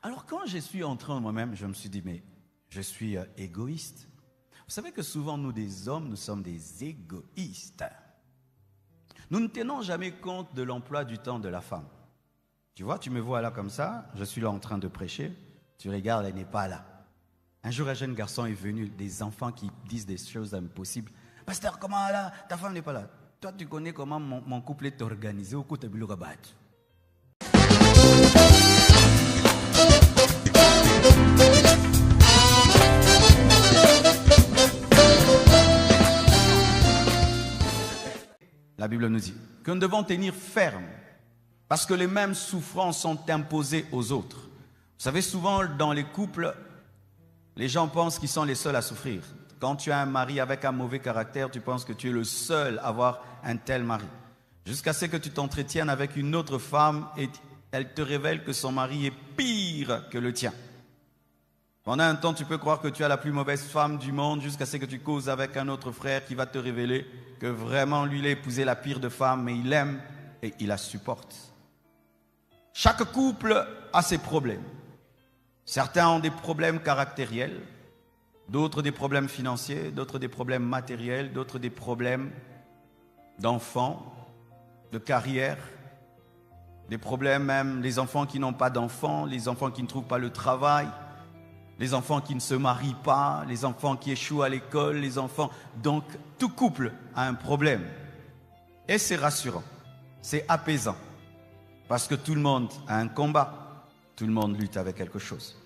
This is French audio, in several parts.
Alors quand je suis entré en moi-même, je me suis dit, mais je suis égoïste. Vous savez que souvent, nous des hommes, nous sommes des égoïstes. Nous ne tenons jamais compte de l'emploi du temps de la femme. Tu vois, tu me vois là comme ça, je suis là en train de prêcher, tu regardes, elle n'est pas là. Un jour, un jeune garçon est venu, des enfants qui disent des choses impossibles. Pasteur, comment là, ta femme n'est pas là. Toi, tu connais comment mon couple est organisé au côté de rabat. La Bible nous dit que nous devons tenir ferme parce que les mêmes souffrances sont imposées aux autres. Vous savez, souvent dans les couples, les gens pensent qu'ils sont les seuls à souffrir. Quand tu as un mari avec un mauvais caractère, tu penses que tu es le seul à avoir un tel mari. Jusqu'à ce que tu t'entretiennes avec une autre femme et elle te révèle que son mari est pire que le tien. Pendant un temps, tu peux croire que tu as la plus mauvaise femme du monde jusqu'à ce que tu causes avec un autre frère qui va te révéler que vraiment lui, il a épousé la pire de femmes, mais il l'aime et il la supporte. Chaque couple a ses problèmes. Certains ont des problèmes caractériels, d'autres des problèmes financiers, d'autres des problèmes matériels, d'autres des problèmes d'enfants, de carrière, des problèmes même, les enfants qui n'ont pas d'enfants, les enfants qui ne trouvent pas le travail, les enfants qui ne se marient pas, les enfants qui échouent à l'école, les enfants... Donc, tout couple a un problème. Et c'est rassurant, c'est apaisant. Parce que tout le monde a un combat, tout le monde lutte avec quelque chose.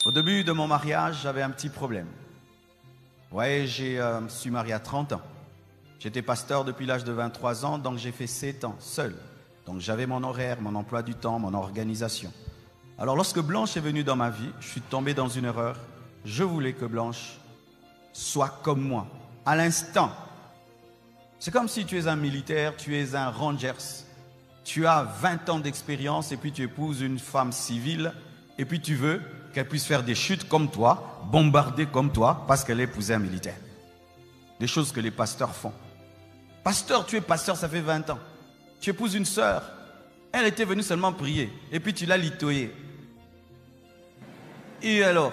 Au début de mon mariage, j'avais un petit problème. Vous voyez, je suis marié à 30 ans. J'étais pasteur depuis l'âge de 23 ans, donc j'ai fait 7 ans seul. Donc j'avais mon horaire, mon emploi du temps, mon organisation. Alors lorsque Blanche est venue dans ma vie, je suis tombé dans une erreur. Je voulais que Blanche soit comme moi, à l'instant. C'est comme si tu es un militaire, tu es un rangers. Tu as 20 ans d'expérience et puis tu épouses une femme civile et puis tu veux qu'elle puisse faire des chutes comme toi, bombarder comme toi parce qu'elle a épousé un militaire. Des choses que les pasteurs font. Pasteur, tu es pasteur, ça fait 20 ans. Tu épouses une sœur. Elle était venue seulement prier et puis tu l'as litoyée. Et alors,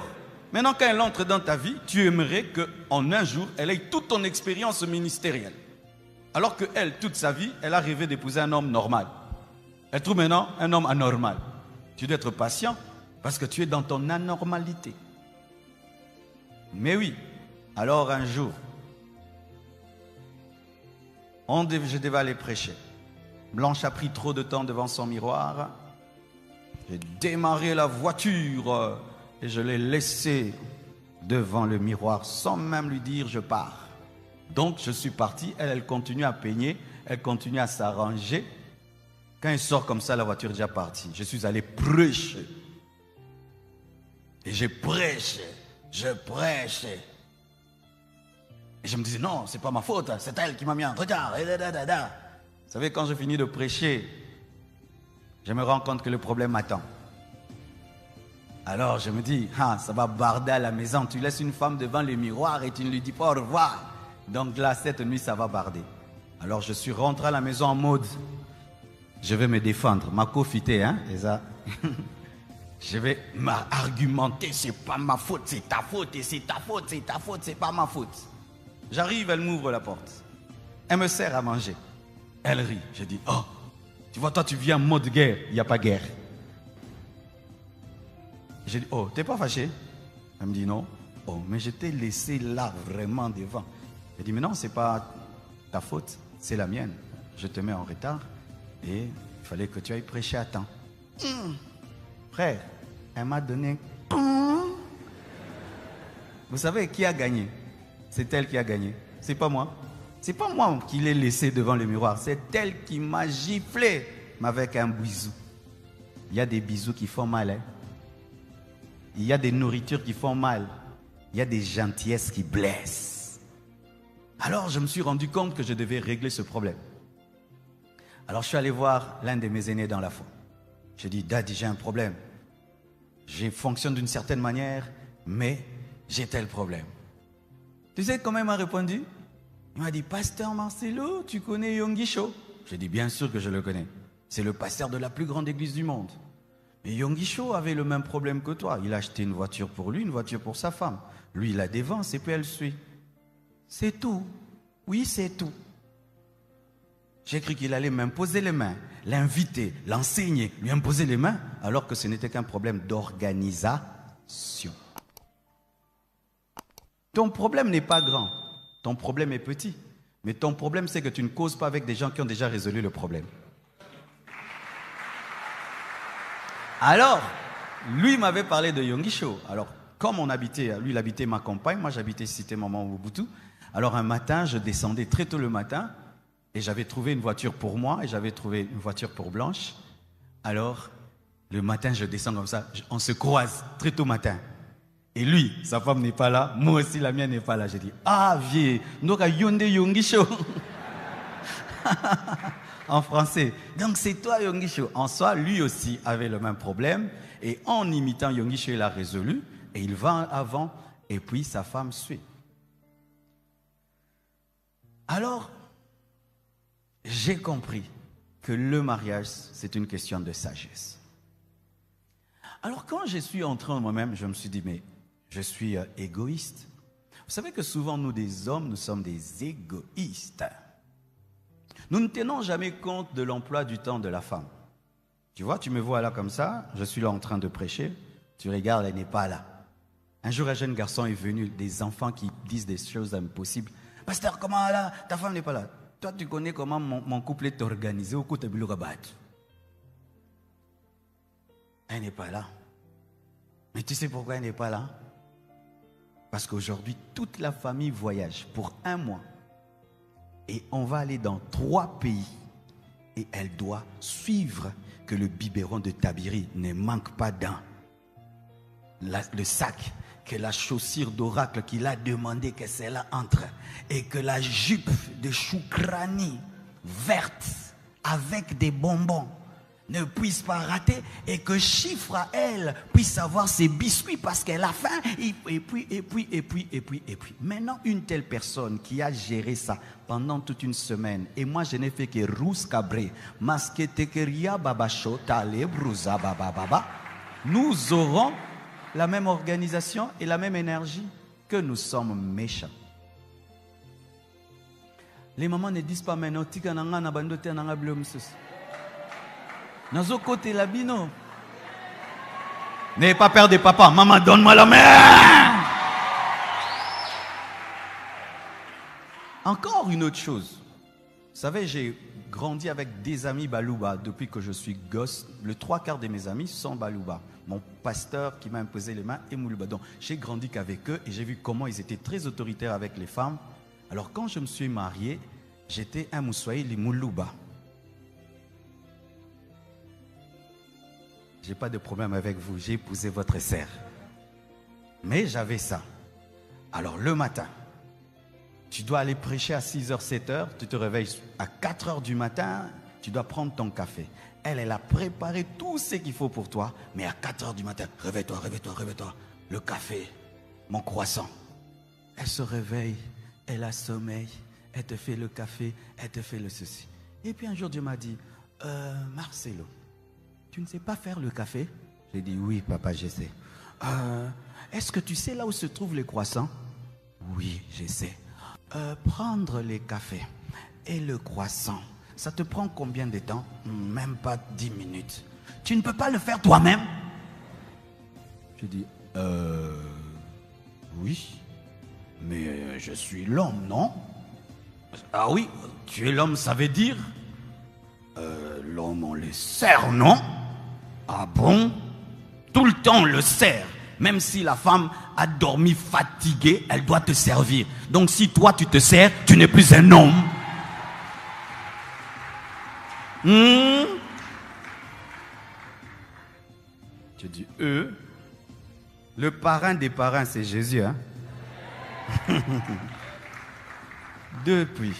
maintenant quand elle entre dans ta vie, tu aimerais qu'en un jour, elle ait toute ton expérience ministérielle. Alors qu'elle, toute sa vie, elle a rêvé d'épouser un homme normal. Elle trouve maintenant un homme anormal. Tu dois être patient parce que tu es dans ton anormalité. Mais oui, alors un jour, je devais aller prêcher. Blanche a pris trop de temps devant son miroir. J'ai démarré la voiture et je l'ai laissée devant le miroir sans même lui dire je pars. Donc je suis parti, elle continue à peigner, elle continue à s'arranger. Quand elle sort comme ça, la voiture est déjà partie. Je suis allé prêcher. Et j'ai prêché, je prêchais. Et je me disais non, c'est pas ma faute, c'est elle qui m'a mis en retard. Vous savez, quand je finis de prêcher, je me rends compte que le problème m'attend. Alors je me dis, ça va barder à la maison. Tu laisses une femme devant le miroir et tu ne lui dis pas au revoir. Donc là, cette nuit, ça va barder. Alors je suis rentré à la maison en mode, je vais me défendre. Ma cofité, et ça. Je vais m'argumenter, c'est pas ma faute, c'est ta faute, et c'est ta faute, c'est ta faute, c'est pas ma faute. J'arrive, elle m'ouvre la porte. Elle me sert à manger. Elle rit. Je dis, oh, tu vois, toi, tu viens en mode guerre. Il n'y a pas guerre. Je dis, oh, t'es pas fâché? Elle me dit, non. Oh, mais je t'ai laissé là, vraiment devant. Je dis, mais non, c'est pas ta faute, c'est la mienne. Je te mets en retard et il fallait que tu ailles prêcher à temps. Frère, elle m'a donné... Vous savez qui a gagné? C'est elle qui a gagné. C'est pas moi. C'est pas moi qui l'ai laissé devant le miroir. C'est elle qui m'a giflé, mais avec un bisou. Il y a des bisous qui font mal. Il y a des nourritures qui font mal. Il y a des gentillesses qui blessent. Alors je me suis rendu compte que je devais régler ce problème. Alors je suis allé voir l'un de mes aînés dans la foi. J'ai dit, Daddy, j'ai un problème. Je fonctionne d'une certaine manière, mais j'ai tel problème. Tu sais comment il m'a répondu? Il m'a dit, Pasteur Marcelo, tu connais Yonggi Cho? J'ai dit, bien sûr que je le connais. C'est le pasteur de la plus grande église du monde. Et Yongisho avait le même problème que toi. Il a acheté une voiture pour lui, une voiture pour sa femme. Lui, il a des vents, et puis elle suit. C'est tout. Oui, c'est tout. J'ai cru qu'il allait m'imposer les mains, l'inviter, l'enseigner, lui imposer les mains, alors que ce n'était qu'un problème d'organisation. Ton problème n'est pas grand, ton problème est petit. Mais ton problème, c'est que tu ne causes pas avec des gens qui ont déjà résolu le problème. Alors, lui m'avait parlé de Yongisho. Alors, comme on habitait, lui il habitait ma campagne, moi j'habitais Cité Maman Mobutu. Alors un matin, je descendais très tôt le matin et j'avais trouvé une voiture pour moi et j'avais trouvé une voiture pour Blanche. Alors, le matin, je descends comme ça, on se croise très tôt matin. Et lui, sa femme n'est pas là, moi aussi la mienne n'est pas là. J'ai dit, ah vieux, nous avons Yonde Yongisho. En français. Donc c'est toi Yongisho. En soi, lui aussi avait le même problème. Et en imitant Yongisho, il a résolu. Et il va avant. Et puis sa femme suit. Alors, j'ai compris que le mariage, c'est une question de sagesse. Alors quand je suis entré en moi-même, je me suis dit, mais je suis égoïste. Vous savez que souvent, nous des hommes, nous sommes des égoïstes. Nous ne tenons jamais compte de l'emploi du temps de la femme. Tu vois, tu me vois là comme ça, je suis là en train de prêcher, tu regardes, elle n'est pas là. Un jour, un jeune garçon est venu, des enfants qui disent des choses impossibles. Pasteur, comment là, ta femme n'est pas là? Toi, tu connais comment mon couple est organisé au côté de Rabat. Elle n'est pas là. Mais tu sais pourquoi elle n'est pas là? Parce qu'aujourd'hui, toute la famille voyage pour 1 mois. Et on va aller dans 3 pays. Et elle doit suivre que le biberon de Tabiri ne manque pas dans le sac, que la chaussure d'oracle qu'il a demandé que celle-là entre, et que la jupe de choukrani verte avec des bonbons ne puisse pas rater, et que Chiffre à elle puisse avoir ses biscuits parce qu'elle a faim, et puis. Maintenant, une telle personne qui a géré ça pendant toute une semaine, et moi je n'ai fait que Rous Cabré, Masketekeria Babacho, Tale, Brouza Baba, nous aurons la même organisation et la même énergie que nous sommes méchants. Les mamans ne disent pas maintenant, Tika nanga na bandote nanga blomsus. Nazo côté labino. N'ayez pas peur des papas. Maman, donne-moi la main. Encore une autre chose. Vous savez, j'ai grandi avec des amis Balouba depuis que je suis gosse. Le 3/4 de mes amis sont Balouba. Mon pasteur qui m'a imposé les mains est Moulouba. Donc, j'ai grandi qu'avec eux et j'ai vu comment ils étaient très autoritaires avec les femmes. Alors, quand je me suis marié, j'étais un Moussoaïli Moulouba. Je n'ai pas de problème avec vous, j'ai épousé votre sœur. Mais j'avais ça. Alors le matin, tu dois aller prêcher à 6h, 7h, tu te réveilles à 4h du matin, tu dois prendre ton café. Elle a préparé tout ce qu'il faut pour toi, mais à 4h du matin, réveille-toi, le café, mon croissant. Elle se réveille, elle a sommeil, elle te fait le café, elle te fait le ceci. Et puis un jour Dieu m'a dit, Marcelo, tu ne sais pas faire le café? J'ai dit, oui, papa, je sais. Est-ce que tu sais là où se trouvent les croissants? Oui, je sais. Prendre les cafés et le croissant, ça te prend combien de temps? Même pas 10 minutes. Tu ne peux pas le faire toi-même? Je dis, oui, mais je suis l'homme, non? Ah oui, tu es l'homme, ça veut dire? L'homme, on le sert, non? Ah bon? Tout le temps on le sert. Même si la femme a dormi fatiguée, elle doit te servir. Donc si toi tu te sers, tu n'es plus un homme. Je dis, le parrain des parrains, c'est Jésus. Hein? Depuis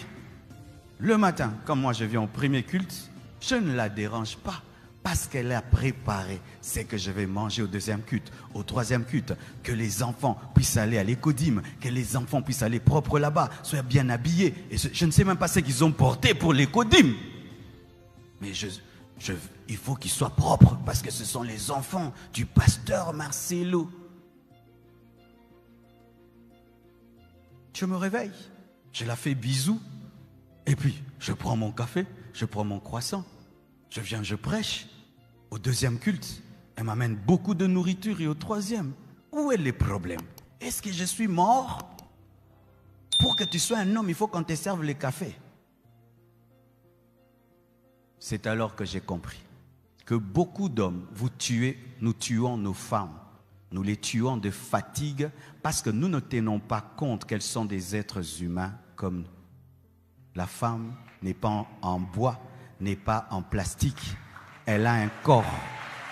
le matin, comme moi je viens au premier culte, je ne la dérange pas. Parce qu'elle a préparé, c'est que je vais manger au 2e culte, au 3e culte, que les enfants puissent aller à l'écodime, que les enfants puissent aller propres là-bas, soient bien habillés. Et je ne sais même pas ce qu'ils ont porté pour l'écodime. Mais Il faut qu'ils soient propres parce que ce sont les enfants du pasteur Marcelo. Je me réveille, je la fais bisous, et puis je prends mon café, je prends mon croissant, je viens, je prêche. Au deuxième culte, elle m'amène beaucoup de nourriture et au troisième, où est le problème? Est-ce que je suis mort? Pour que tu sois un homme, il faut qu'on te serve le café. C'est alors que j'ai compris que beaucoup d'hommes, nous tuons nos femmes. Nous les tuons de fatigue parce que nous ne tenons pas compte qu'elles sont des êtres humains comme nous. La femme n'est pas en bois, n'est pas en plastique. Elle a un corps.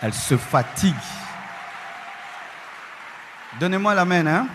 Elle se fatigue. Donnez-moi l'amen, hein?